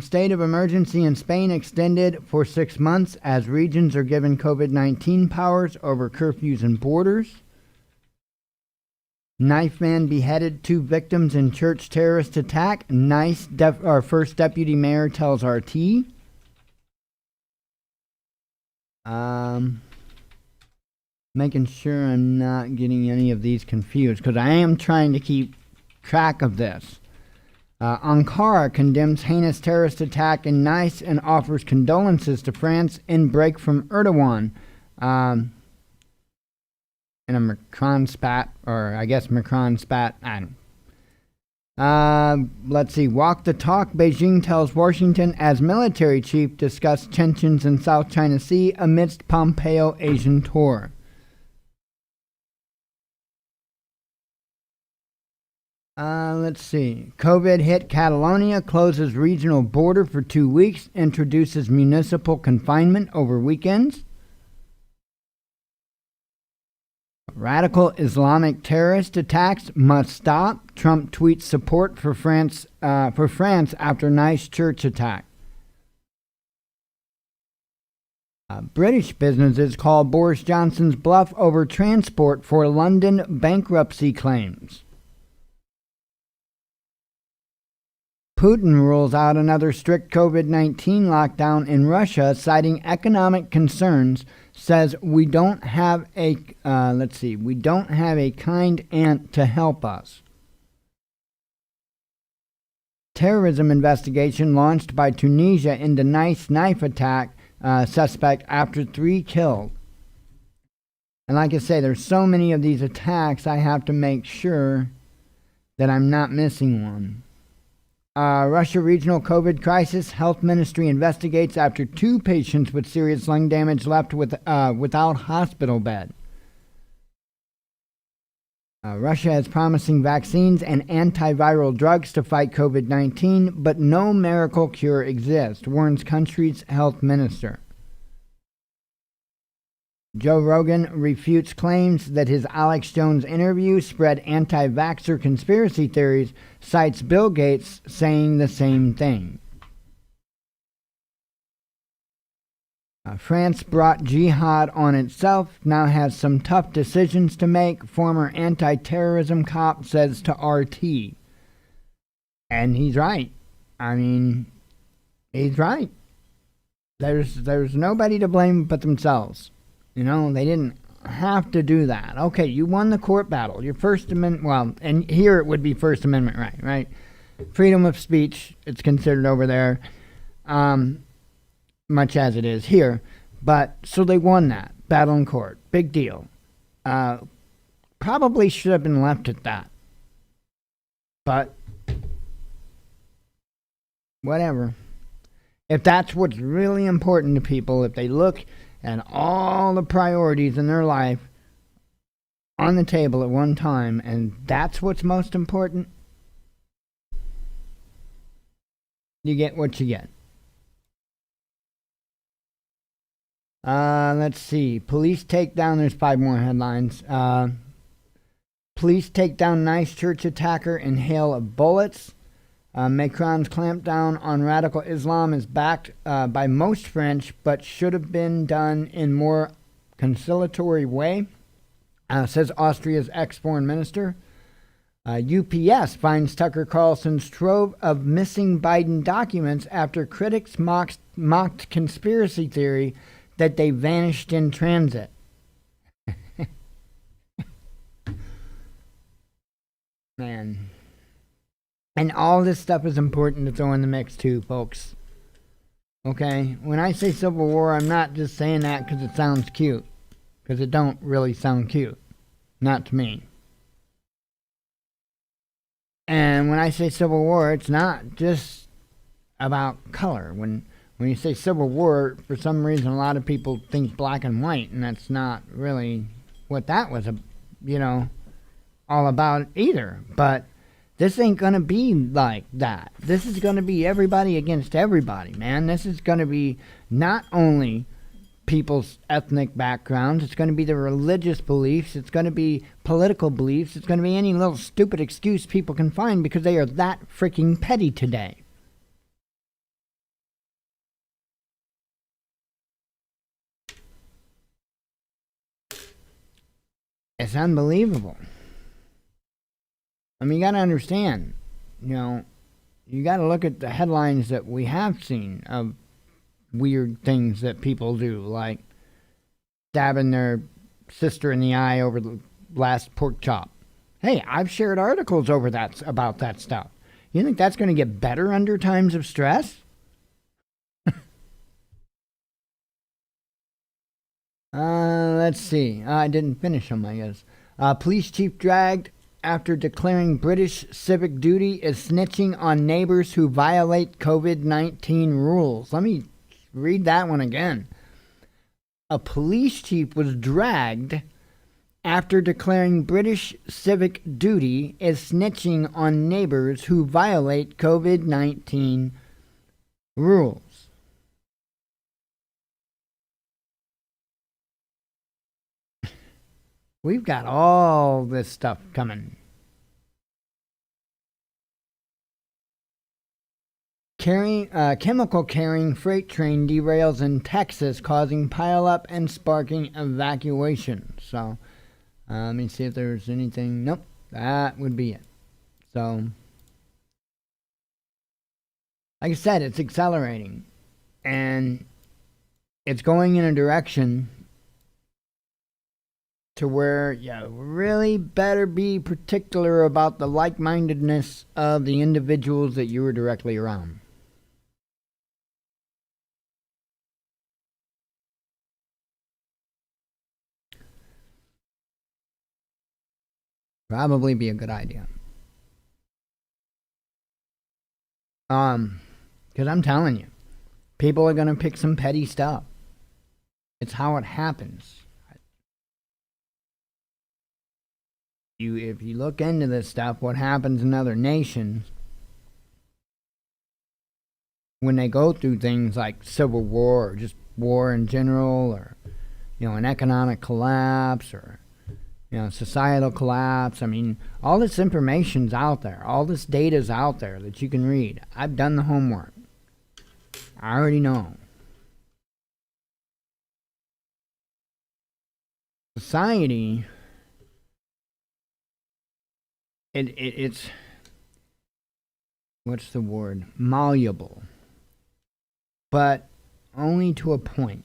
State of emergency in Spain extended for 6 months as regions are given COVID-19 powers over curfews and borders. Knife man beheaded 2 victims in church terrorist attack. Nice, our first deputy mayor tells RT. Making sure I'm not getting any of these confused because I am trying to keep track of this. Ankara condemns heinous terrorist attack in Nice and offers condolences to France in break from Erdogan. In a Macron spat, or I guess Macron spat. Let's see. Walk the talk. Beijing tells Washington as military chief discuss tensions in South China Sea amidst Pompeo Asian tour. Let's see. COVID hit Catalonia, closes regional border for 2 weeks, introduces municipal confinement over weekends. Radical Islamic terrorist attacks must stop. Trump tweets support for France after Nice church attack. British businesses call Boris Johnson's bluff over transport for London bankruptcy claims. Putin rules out another strict COVID-19 lockdown in Russia, citing economic concerns. Says we don't have a kind aunt to help us. Terrorism investigation launched by Tunisia into Nice knife attack suspect after 3 killed. And like I say, there's so many of these attacks, I have to make sure that I'm not missing one. Russia regional COVID crisis. Health ministry investigates after 2 patients with serious lung damage left without hospital bed. Russia is promising vaccines and antiviral drugs to fight COVID-19, but no miracle cure exists, warns country's health minister. Joe Rogan refutes claims that his Alex Jones interview spread anti-vaxxer conspiracy theories, cites Bill Gates saying the same thing. France brought jihad on itself, now has some tough decisions to make, former anti-terrorism cop says to RT. And he's right. I mean, he's right. There's nobody to blame but themselves. You know, they didn't have to do that. Okay, you won the court battle. Your First Amendment, well, and here it would be First Amendment right? Freedom of speech, it's considered over there, much as it is here. But, so they won that battle in court. Big deal. Probably should have been left at that. But, whatever. If that's what's really important to people, if they look at all the priorities in their life on the table at one time, and that's what's most important, you get what you get. Let's see. Police take down, there's 5 more headlines. Police take down nice church attacker in hail of bullets. Macron's clampdown on radical Islam is backed by most French, but should have been done in more conciliatory way, says Austria's ex-foreign minister. UPS finds Tucker Carlson's trove of missing Biden documents after critics mocked conspiracy theory that they vanished in transit. Man. And all this stuff is important to throw in the mix too, folks. Okay? When I say Civil War, I'm not just saying that because it sounds cute. Because it don't really sound cute. Not to me. And when I say Civil War, it's not just about color. When you say Civil War, for some reason a lot of people think black and white, and that's not really what that was, all about either. But this ain't gonna be like that. This is gonna be everybody against everybody, man. This is gonna be not only people's ethnic backgrounds, it's gonna be their religious beliefs, it's gonna be political beliefs, it's gonna be any little stupid excuse people can find because they are that freaking petty today. It's unbelievable. I mean, you got to understand, you got to look at the headlines that we have seen of weird things that people do, like stabbing their sister in the eye over the last pork chop. Hey, I've shared articles about that stuff. You think that's going to get better under times of stress? Let's see. I didn't finish them, I guess. Police chief dragged after declaring British civic duty is snitching on neighbors who violate COVID-19 rules. Let me read that one again. A police chief was dragged after declaring British civic duty is snitching on neighbors who violate COVID-19 rules. We've got all this stuff coming. Chemical carrying freight train derails in Texas, causing pileup and sparking evacuation. So, let me see if there's anything. Nope, that would be it. So, like I said, it's accelerating. And it's going in a direction to where you really better be particular about the like-mindedness of the individuals that you were directly around. Probably be a good idea. Because I'm telling you, people are going to pick some petty stuff. It's how it happens. If you look into this stuff, what happens in other nations when they go through things like civil war or just war in general, or an economic collapse or, societal collapse. I mean, all this information's out there. All this data's out there that you can read. I've done the homework. I already know. Society, it's, what's the word? Malleable. But only to a point.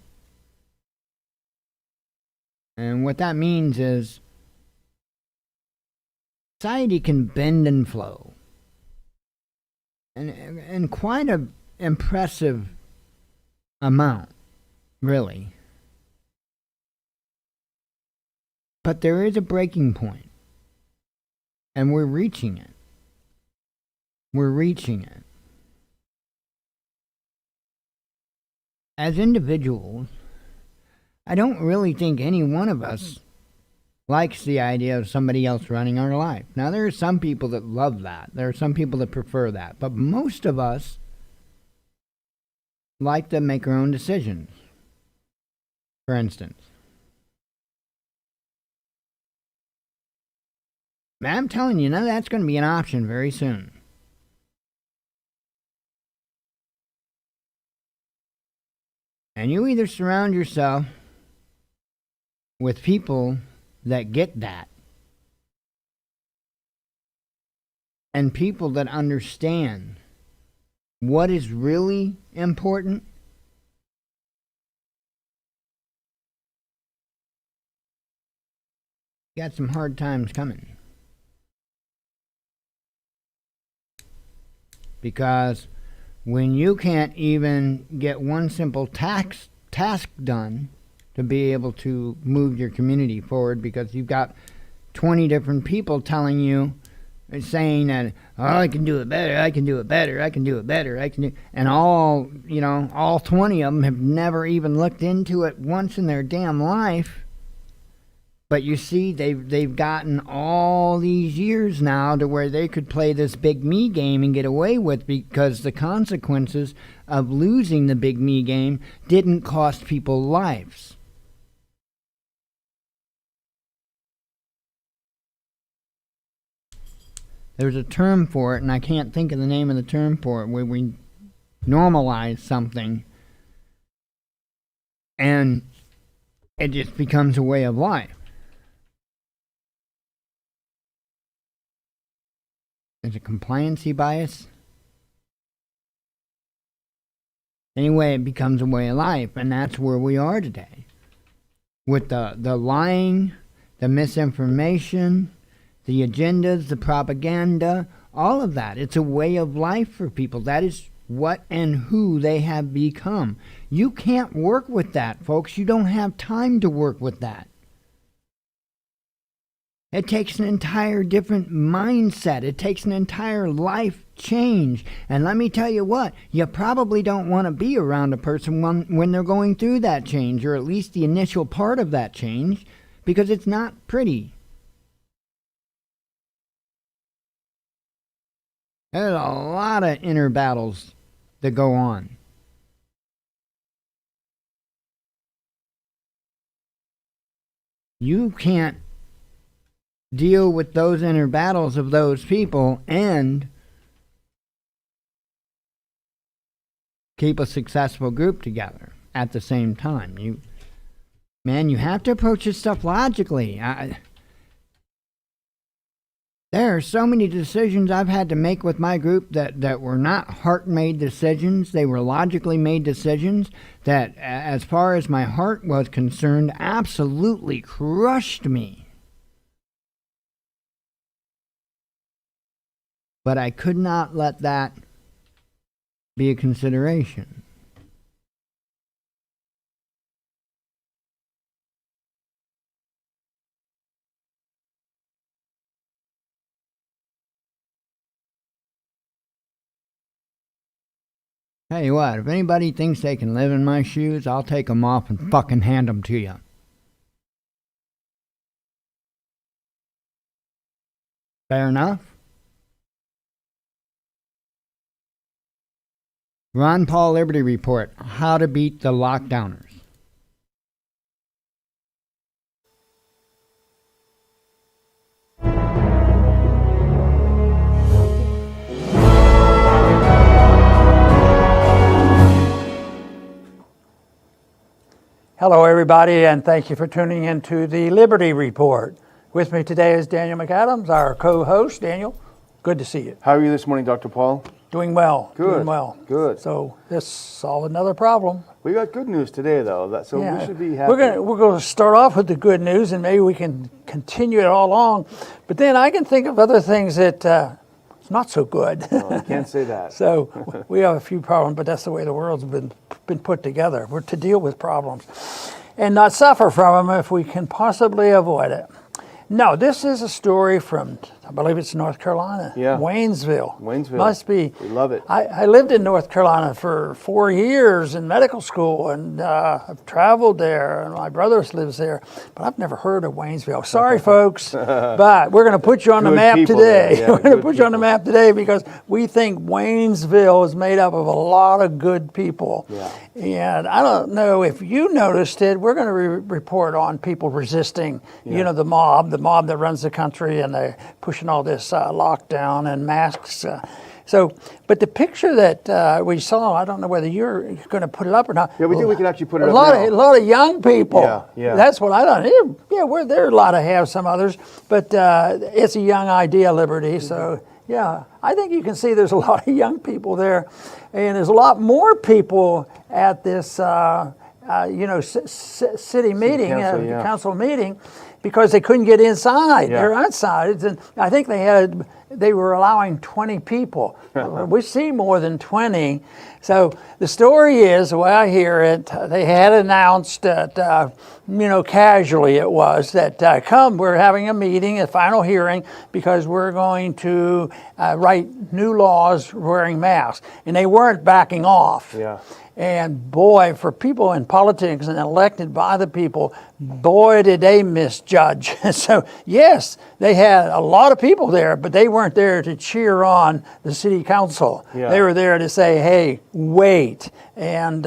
And what that means is society can bend and flow. And quite an impressive amount, really. But there is a breaking point. And we're reaching it. We're reaching it. As individuals, I don't really think any one of us likes the idea of somebody else running our life. Now, there are some people that love that. There are some people that prefer that. But most of us like to make our own decisions. For instance. I'm telling you, now that's going to be an option very soon. And you either surround yourself with people that get that, and people that understand what is really important, you got some hard times coming. Because when you can't even get one simple task done to be able to move your community forward, because you've got 20 different people telling you, saying that, oh, I can do it better, I can do it better, I can do it better, I can do, and all 20 of them have never even looked into it once in their damn life. But you see, they've gotten all these years now to where they could play this big me game and get away with, because the consequences of losing the big me game didn't cost people lives. There's a term for it, and I can't think of the name of the term for it, where we normalize something and it just becomes a way of life. Is it compliancy bias? Anyway, it becomes a way of life, and that's where we are today. With the lying, the misinformation, the agendas, the propaganda, all of that. It's a way of life for people. That is what and who they have become. You can't work with that, folks. You don't have time to work with that. It takes an entire different mindset. It takes an entire life change. And let me tell you what, you probably don't want to be around a person when they're going through that change, or at least the initial part of that change, because it's not pretty. There's a lot of inner battles that go on. You can't deal with those inner battles of those people and keep a successful group together at the same time. You have to approach this stuff logically. There are so many decisions I've had to make with my group that were not heart-made decisions. They were logically made decisions that, as far as my heart was concerned, absolutely crushed me. But I could not let that be a consideration. Tell you what, if anybody thinks they can live in my shoes, I'll take them off and fucking hand them to you. Fair enough? Ron Paul Liberty Report, how to beat the lockdowners. Hello, everybody, and thank you for tuning in to the Liberty Report. With me today is Daniel McAdams, our co-host. Daniel, good to see you. How are you this morning, Dr. Paul? Doing well. Good. Doing well. Good. So this solved another problem. We got good news today, though. We should be happy. We're going to start off with the good news, and maybe we can continue it all along. But then I can think of other things that it's not so good. No, I can't say that. So we have a few problems, but that's the way the world's been put together. We're to deal with problems and not suffer from them if we can possibly avoid it. No, this is a story from, I believe it's North Carolina. Yeah. Waynesville. Must be. We love it. I lived in North Carolina for 4 years in medical school, and I've traveled there, and my brother lives there, but I've never heard of Waynesville. Sorry, folks, but we're going to put you on the Good map people today. there. Yeah, We're going to good put you on the people. map today because we think Waynesville is made up of a lot of good people. Yeah. And I don't know if you noticed it, we're going to report on people resisting, the mob that runs the country, and they're pushing all this lockdown and masks. But the picture that we saw, I don't know whether you're going to put it up or not. Yeah, we can actually put it a up lot now. A lot of young people. Yeah. That's what I thought. Yeah, there are a lot of have some others, but it's a young idea, Liberty. So yeah, I think you can see there's a lot of young people there, and there's a lot more people at this city meeting, council meeting, because they couldn't get inside. Yeah. They're outside, and I think they were allowing 20 people. We see more than 20. So the story is, the way I hear it, they had announced that, casually it was, that we're having a meeting, a final hearing, because we're going to write new laws wearing masks. And they weren't backing off. Yeah. And boy, for people in politics and elected by the people, boy, did they misjudge. So yes, they had a lot of people there, but they weren't there to cheer on the city council. Yeah. They were there to say, hey, wait. And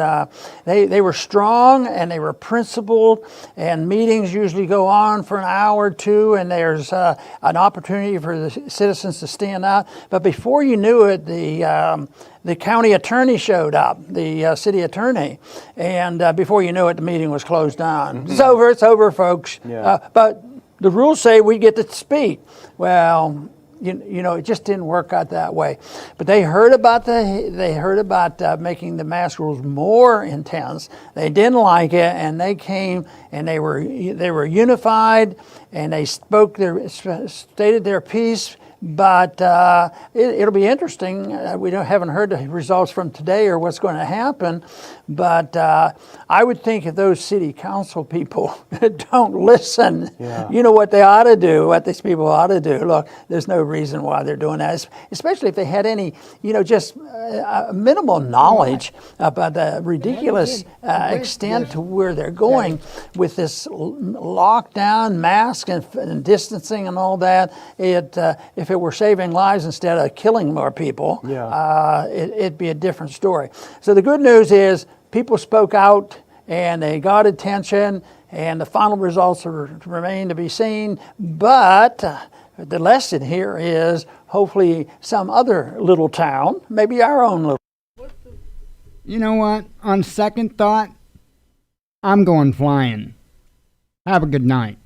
they were strong, and they were principled, and meetings usually go on for an hour or two, and there's an opportunity for the citizens to stand out. But before you knew it, the county attorney showed up, the city attorney, and before you knew it, the meeting was closed down. Mm-hmm. It's over, folks. Yeah. But the rules say we get to speak. Well, it just didn't work out that way. But they heard about making the mask rules more intense. They didn't like it, and they came and they were unified, and they stated their piece. But it'll be interesting. We haven't heard the results from today or what's going to happen. But I would think if those city council people don't listen, you know what they ought to do, what these people ought to do. Look, there's no reason why they're doing that, especially if they had any, just minimal knowledge about the ridiculous extent to where they're going with this lockdown, mask and distancing and all that. If it were saving lives instead of killing more people, it'd be a different story. So the good news is people spoke out and they got attention, and the final results remain to be seen. But the lesson here is hopefully some other little town, maybe our own little. You know what? On second thought, I'm going flying. Have a good night.